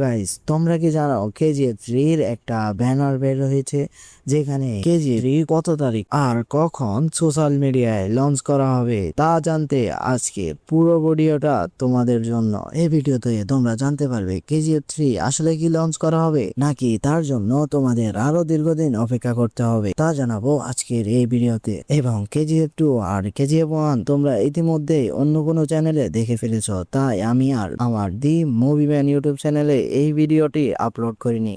Guys, তোমরা কি জানো কেজিএফ 3 এর একটা ব্যানার বের হয়েছে যেখানে কেজিএফ 3 কত তারিখ আর কখন সোশ্যাল মিডিয়ায় লঞ্চ করা হবে তা জানতে আজকে পুরো ভিডিওটা তোমাদের জন্য। এই ভিডিওতে তোমরা জানতে পারবে কেজিএফ 3 আসলে কি লঞ্চ করা হবে নাকি তার জন্য তোমাদের আরো দীর্ঘদিন অপেক্ষা করতে হবে তা জানাবো আজকের এই ভিডিওতে। এবং কেজিএফ 2 আর কেজিএফ 1 তোমরা ইতিমধ্যে অন্য কোনো চ্যানেলে দেখে ফেলেছো, তাই আমি আর আমার দি মুভি ম্যান ইউটিউব চ্যানেলে এই ভিডিওটি আপলোড করিনি।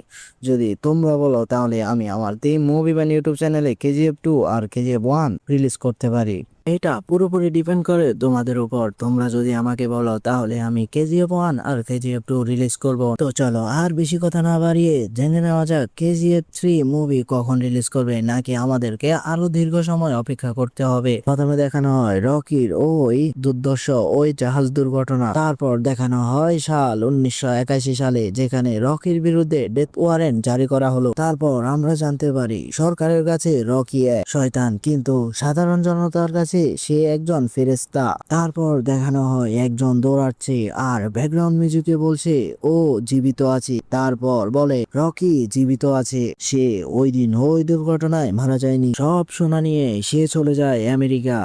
যদি তোমরা বলো তাহলে আমি আমার দি মুভি ম্যান ইউটিউব চ্যানেলে কেজিএফ 2 আর কেজিএফ 1 রিলিজ করতে পারি। এটা পুরোপুরি ডিপেন্ড করে তোমাদের উপর। তোমরা যদি আমাকে বলো তাহলে আমি কেজিএফ 1 আর কেজিএফ 2 রিলিজ করব। তো চলো আর বেশি কথা না বাড়িয়ে জেনে নেওয়া যাক কেজিএফ 3 মুভি কখন রিলিজ করবে নাকি আমাদেরকে আরো দীর্ঘ সময় অপেক্ষা করতে হবে। প্রথমে দেখানো হয় রকির ওই দুর্দর্শ ওই জাহাজ দুর্ঘটনা, তারপর দেখানো হয় সাল 1981 সালে যেখানে রকির বিরুদ্ধে ডেথ ওয়ারেন্ট জারি করা হলো। তারপর আমরা জানতে পারি সরকারের কাছে রকি এক শয়তান কিন্তু সাধারণ জনতার কাছে সে একজন ফেরেশতা। তারপর দেখানো হয় একজন দৌড়াচ্ছে আর ব্যাকগ্রাউন্ড মিউজিকে বলছে ও জীবিত আছে। তারপর বলে রকি জীবিত আছে, সে ওই দিন ওই দুর্ঘটনায় মারা যায়নি। সব শোনা নিয়ে সে চলে যায় আমেরিকা,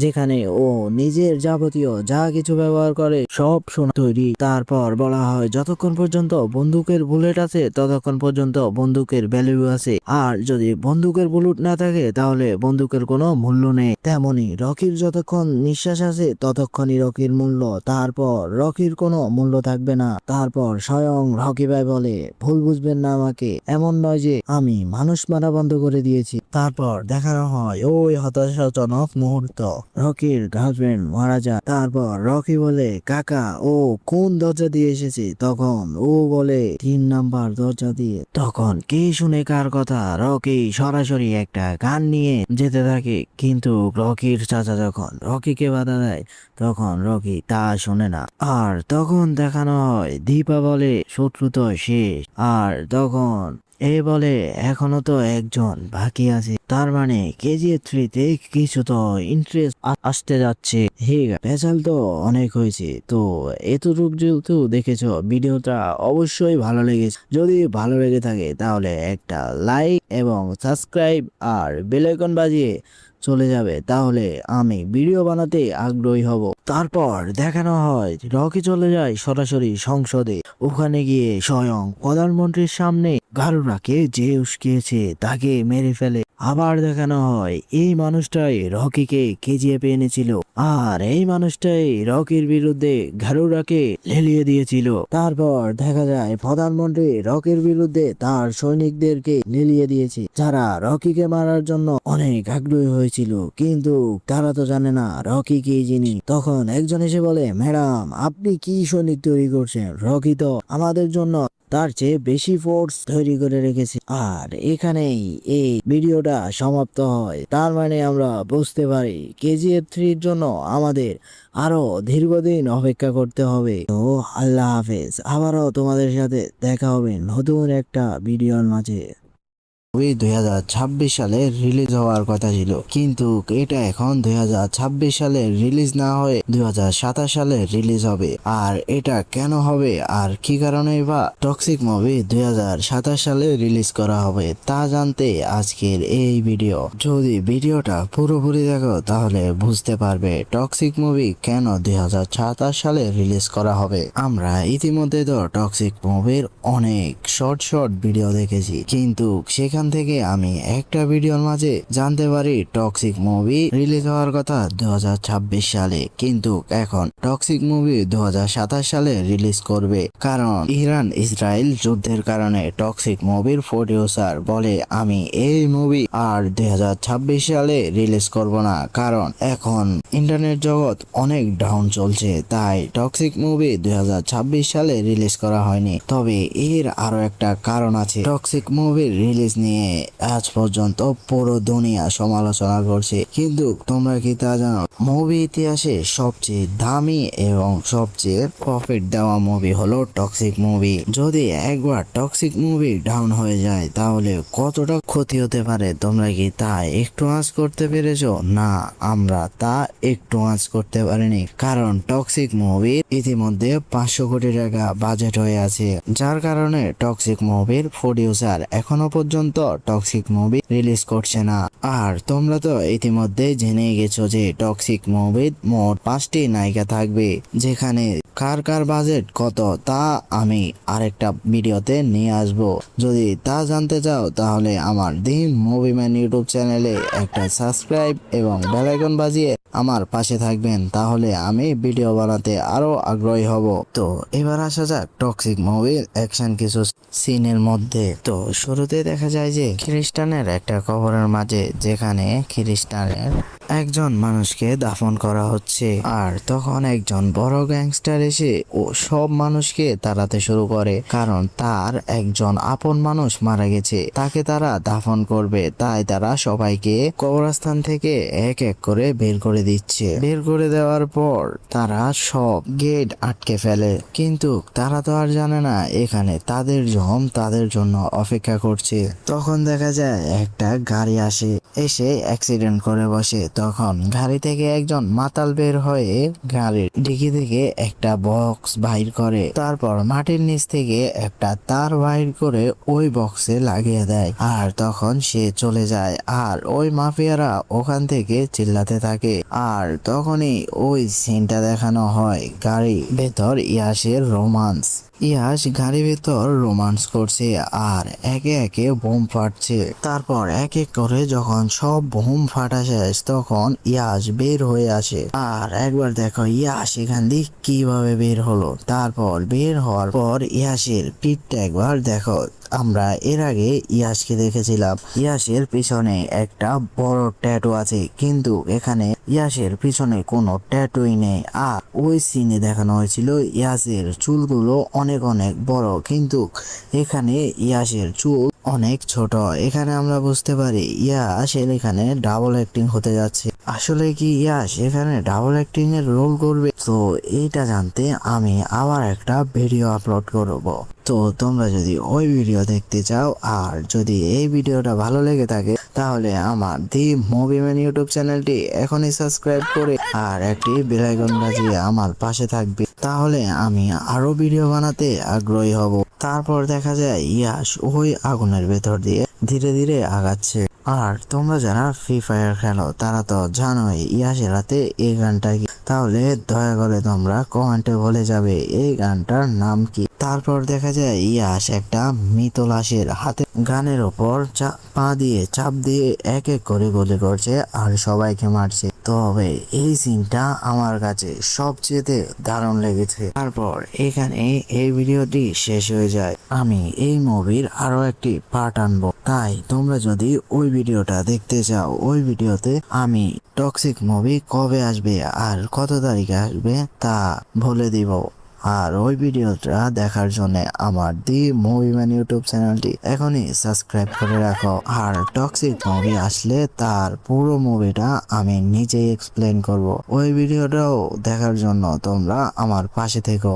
যেখানে ও নিজের যাবতীয় যা কিছু ব্যবহার করে সব সোনা তৈরি। তারপর বলা হয় যতক্ষণ পর্যন্ত বন্দুকের বুলেট আছে ততক্ষণ পর্যন্ত বন্দুকের ভ্যালু আছে, আর যদি বন্দুকের বুলেট না থাকে তাহলে বন্দুকের কোনো মূল্য নেই। তেমনি রকির যতক্ষণ নিঃশ্বাস আছে ততক্ষণই রকির মূল্য, তারপর রকির কোনো মূল্য থাকবে না। তারপর স্বয়ং রকি ভাই বলে ভুল বুঝবেন না আমাকে, এমন নয় যে আমি মানুষ মারা বন্ধ করে দিয়েছি। তারপর দেখানো হয় ওই হতাশাজনক মুহূর্ত, রকির গার্লফ্রেন্ড মারা যায়। তারপর রকি বলে কাকা ও কোন দরজা দিয়ে এসেছে, তখন ও বলে 3 নাম্বার দরজা দিয়ে। তখন কে শুনে কার কথা, রকি সরাসরি একটা গান নিয়ে যেতে থাকে, কিন্তু রকির চাচা যখন রকিকে বাধা দেয় তখন রকি তা শোনে না। আর তখন দেখানো হয় দীপা বলে শত্রু তো শেষ, আর তখন এ বলে এখনো তো একজন বাকি আছে, তার মানে কেজিএফ 3 তে কিছু তো ইন্টারেস্ট আসতে যাচ্ছে। হে ভেজাল তো অনেক হয়েছে, তো এতটুকু যেহেতু দেখেছো ভিডিওটা অবশ্যই ভালো লেগেছে। যদি ভালো লেগে থাকে তাহলে একটা লাইক এবং সাবস্ক্রাইব আর বেল আইকন বাজিয়ে চলে যাবে, তাহলে আমি ভিডিও বানাতে আগ্রহী হব। তারপর দেখানো হয় রকি চলে যায় সরাসরি সংসদে, ওখানে গিয়ে স্বয়ং প্রধানমন্ত্রীর সামনে গারুরাকে যে উস্কিয়েছে তাকে মেরে ফেলে। আবার দেখানো হয় এই মানুষটাই রকিকে কেজিএফ এনেছিল, আর এই মানুষটাই রকির বিরুদ্ধে গারুরাকে লেলিয়ে দিয়েছিল। তারপর দেখা যায় প্রধানমন্ত্রী রকির বিরুদ্ধে তার সৈনিকদেরকে লেলিয়ে দিয়েছে, যারা রকিকে মারার জন্য অনেক আগ্রহী হয়েছিল, কিন্তু তারা তো জানে না রকি কি জিনিস। তখন একজন এসে বলে ম্যাডাম আপনি কি সৈনিক তৈরি করছেন, রকি তো আমাদের জন্য তার চেয়ে বেশি ফোর্স তৈরি করে রেখেছে। আর এখানেই এই ভিডিওটা সমাপ্ত হয়। তার মানে আমরা বুঝতে পারি কেজিএফ 3 এর জন্য আমাদের আরো দীর্ঘদিন অপেক্ষা করতে হবে। তো আল্লাহ হাফেজ, আবারও তোমাদের সাথে দেখা হবে নতুন একটা ভিডিওর মাঝে। 2026 সালে রিলিজ হওয়ার কথা ছিল, কিন্তু এটা এখন 2026 সালে রিলিজ না হয়ে 2027 সালে রিলিজ হবে। আর এটা কেন হবে আর কি কারণে বা টক্সিক মুভি 2027 সালে রিলিজ করা হবে তা জানতে আজকের এই ভিডিও। যদি ভিডিওটা পুরোপুরি দেখো তাহলে বুঝতে পারবে টক্সিক মুভি কেন 2027 সালে রিলিজ করা হবে। আমরা ইতিমধ্যে তো টক্সিক মুভির অনেক শর্ট ভিডিও দেখেছি, কিন্তু সেখান থেকে আমি একটা ভিডিওর মাঝে জানতে পারি টক্সিক মুভি রিলিজ হওয়ার কথা 2026 সালে, কিন্তু এখন টক্সিক মুভি 2027 সালে রিলিজ করবে। কারণ ইরান ইসরায়েল যুদ্ধের কারণে টক্সিক মুভির প্রডিউসার বলে আমি এই মুভি আর 2026 সালে রিলিজ করব না, কারণ এখন ইন্টারনেট জগৎ অনেক ডাউন চলছে, তাই টক্সিক মুভি 2026 সালে রিলিজ করা হয়নি। তবে এর আরো একটা কারণ আছে, টক্সিক মুভির রিলিজ নিয়ে নিয়ে আজ পর্যন্ত পুরো দুনিয়া সমালোচনা করছে, কিন্তু তোমরা কি তা জানো মুভি ইতিহাসে সবচেয়ে দামি এবং সবচেয়ে প্রফিট দেওয়া মুভি হলো টক্সিক মুভি। যদি একবার টক্সিক মুভি ডাউন হয়ে যায় তাহলে কতটা ক্ষতি হতে পারে তোমরা কি তা একটু আঁচ করতে পেরেছো? না, আমরা তা একটু আঁচ করতে পারিনি, কারণ টক্সিক মুভির ইতিমধ্যে 500 কোটি টাকা বাজেট হয়ে আছে, যার কারণে টক্সিক মুভির প্রডিউসার এখনো পর্যন্ত টক্সিক মুভি রিলিজ করছে না। আর তোমরা তো ইতিমধ্যে জেনে গেছো যে টক্সিক মুভির মোট 5টি নায়িকা থাকবে, যেখানে কার কার বাজেট কত তা আমি আরেকটা ভিডিওতে নিয়ে আসব। যদি তা জানতে চাও তাহলে আমার দি মুভিম্যান ইউটিউব চ্যানেলে একটা সাবস্ক্রাইব এবং বেল আইকন বাজিয়ে আমার পাশে থাকবেন, তাহলে আমি ভিডিও বানাতে আরো আগ্রহী হব। তো এবার আসা যাক টক্সিক মুভির অ্যাকশন কিছু সিনের মধ্যে। তো শুরুতে দেখা যায় যে খ্রিস্টানের একটা কবরের মাঝে, যেখানে খ্রিস্টানের একজন মানুষকে দাফন করা হচ্ছে, আর তখন একজন বড় গ্যাংস্টার এসে ও সব মানুষকে তাড়াতে শুরু করে, কারণ তার একজন আপন মানুষ মারা গেছে, তাকে তারা দাফন করবে। তাই তারা সবাইকে কবরস্থান থেকে এক এক করে বের করে দিচ্ছে। বের করে দেওয়ার পর তারা সব গেট আটকে ফেলে, কিন্তু তারা তো আর জানে না এখানে তাদের তাদের জন্য অপেক্ষা করছে। তখন দেখা যায় একটা গাড়ি আসে, এসে অ্যাক্সিডেন্ট করে বসে। তখন গাড়ি থেকে একজন মাতাল বের হয়ে গাড়ির ডিকি থেকে একটা বক্স বাইর করে, তারপর মাটির নিচ থেকে একটা তার বাইর করে ওই বক্সে লাগিয়ে দেয়, আর তখন সে চলে যায়। আর ওই মাফিয়ারা ওখান থেকে চিল্লাতে থাকে। আর তখনই ওই সিনটা দেখানো হয় গাড়ি ভেতর ইয়াসের রোমান্স। ইয়াস গাড়ি ভেতর রোমান্স করছে আর একে একে বোম ফাটছে। তারপর এক এক করে যখন সব বোম ফাটা শেষ, তখন ইয়াস বের হয়ে আসে। আর একবার দেখো ইয়াস এখান দিয়ে কিভাবে বের হলো। তারপর বের হওয়ার পর ইয়াসের পিঠটা একবার দেখো। আমরা এর আগে ইয়াসকে দেখেছিলাম, ইয়াসের পিছনে একটা বড় ট্যাটু আছে, কিন্তু এখানে ইয়াসের পিছনে কোনো ট্যাটুই নেই। আর ওই সিনে দেখানো হয়েছিল ইয়াসের চুলগুলো অনেক অনেক বড়, কিন্তু এখানে ইয়াসের চুল অনেক ছোট। এখানে আমরা বুঝতে পারি ইয়াস এখানে ডাবল অ্যাক্টিং হতে যাচ্ছে। আসলে কি ইয়াস এখানে ডাবল অ্যাক্টিং এর রোল করবে? তো এইটা জানতে আমি আবার একটা ভিডিও আপলোড করব। তো তোমরা যদি ওই ভিডিও দেখতে চাও আর যদি এই ভিডিওটা ভালো লেগে থাকে তাহলে আমার দি মুভিম্যান ইউটিউব চ্যানেলটি এখনই সাবস্ক্রাইব করে আর একটি বেল আইকন বাজিয়ে আমার পাশে থাকবে, তাহলে আমি আরো ভিডিও বানাতে আগ্রহী হব। তারপর দেখা যায় ইয়াস ওই আগুনের ভেতর দিয়ে ধীরে ধীরে আগাচ্ছে। আর তোমরা যারা ফ্রি ফায়ার খেলো তারা তো জানোই ইয়াসের হাতে এই গানটা কি, তাহলে দয়া করে তোমরা কমেন্টে বলে যাবে এই গানটার নাম কি। তারপর দেখা যায় ইয়াস একটা মৃত লাশের হাতে গানের ওপর পা দিয়ে চাপ দিয়ে এক এক করে গুলি করছে আর সবাইকে মারছে। তবে এই সিনটা আমার কাছে সবচেয়ে দারুণ লেগেছে। তারপর এখানে এই ভিডিওটি শেষ হয়ে যায়। আমি এই মুভির আরো একটি পার্ট আনবো, তাই তোমরা যদি ওই ভিডিওটা দেখতে চাও ওই ভিডিওতে আমি টক্সিক মুভি কবে আসবে আর কত তারিখে আসবে তা বলে দিব। আর ওই ভিডিওটা দেখার জন্য আমার দি মুভিম্যান ইউটিউব চ্যানেলটি এখনই সাবস্ক্রাইব করে রাখো। আর টক্সিক মুভি আসলে তার পুরো মুভিটা আমি নিজেই এক্সপ্লেন করব। ওই ভিডিওটাও দেখার জন্য তোমরা আমার পাশে থেকো।